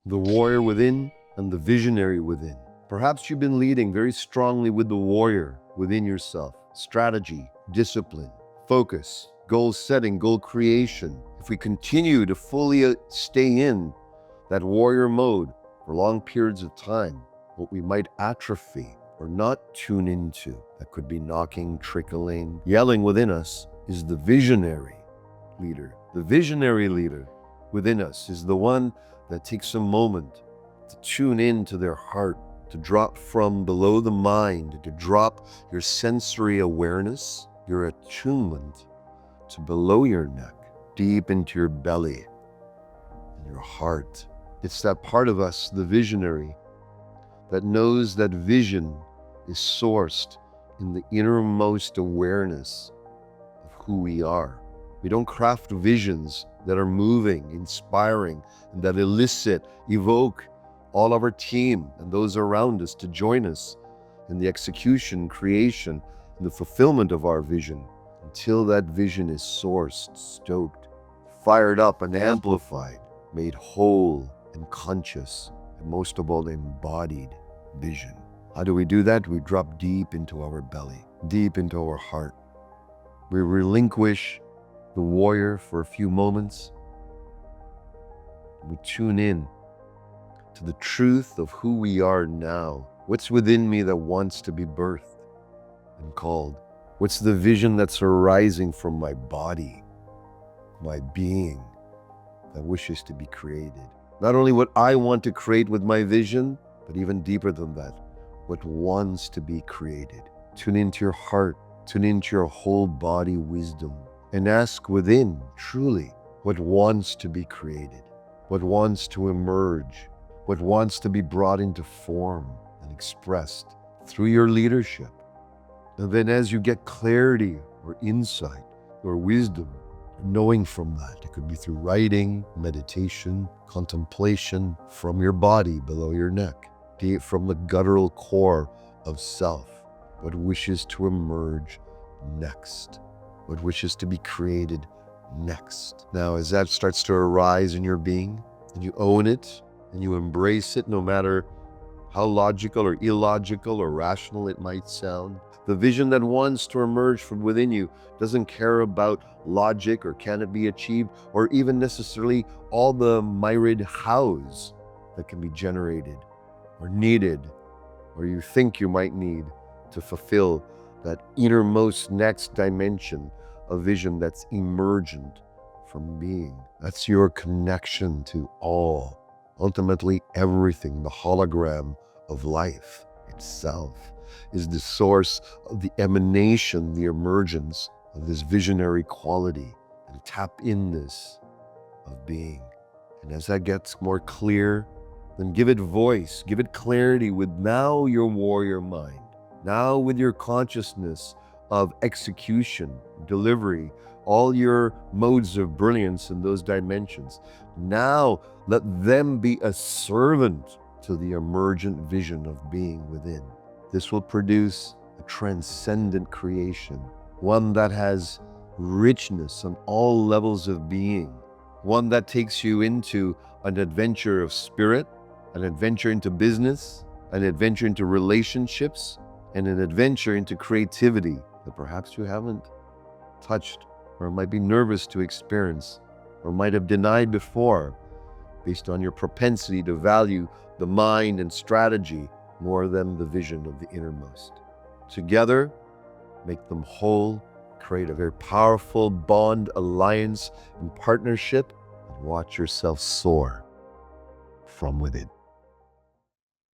the warrior within and the visionary within. Perhaps you've been leading very strongly with the warrior within yourself. Strategy, discipline, focus, goal setting, goal creation. If we continue to fully stay in that warrior mode for long periods of time, what we might atrophy or not tune into, that could be knocking, trickling, yelling within us, is the visionary leader. The visionary leader within us is the one that takes a moment to tune into their heart, to drop from below the mind, to drop your sensory awareness, your attunement to below your neck, deep into your belly and your heart. It's that part of us, the visionary, that knows that vision is sourced in the innermost awareness of who we are. We don't craft visions that are moving, inspiring, and that elicit, evoke all of our team and those around us to join us in the execution, creation, and the fulfillment of our vision until that vision is sourced, stoked, fired up and amplified, made whole and conscious, and most of all, embodied vision. How do we do that? We drop deep into our belly, deep into our heart. We relinquish the warrior for a few moments. We tune in to the truth of who we are now. What's within me that wants to be birthed and called? What's the vision that's arising from my body, my being, that wishes to be created? Not only what I want to create with my vision, but even deeper than that, what wants to be created. Tune into your heart, tune into your whole body wisdom, and ask within, truly, what wants to be created, what wants to emerge, what wants to be brought into form and expressed through your leadership. And then as you get clarity or insight or wisdom, knowing from that, it could be through writing, meditation, contemplation from your body below your neck, deep from the guttural core of self, what wishes to emerge next, what wishes to be created next. Now, as that starts to arise in your being, and you own it, and you embrace it, no matter how logical or illogical or rational it might sound, the vision that wants to emerge from within you doesn't care about logic or can it be achieved, or even necessarily all the myriad hows that can be generated or needed, or you think you might need to fulfill that innermost next dimension of vision that's emergent from being. That's your connection to all, ultimately everything. The hologram of life itself is the source of the emanation, the emergence of this visionary quality, and tap in this of being. And as that gets more clear, then give it voice, give it clarity with now your warrior mind, now with your consciousness of execution, delivery, all your modes of brilliance in those dimensions. Now let them be a servant to the emergent vision of being within. This will produce a transcendent creation, one that has richness on all levels of being, one that takes you into an adventure of spirit, an adventure into business, an adventure into relationships, and an adventure into creativity that perhaps you haven't touched or might be nervous to experience or might have denied before based on your propensity to value the mind and strategy more than the vision of the innermost. Together, make them whole, create a very powerful bond, alliance, and partnership, and watch yourself soar from within.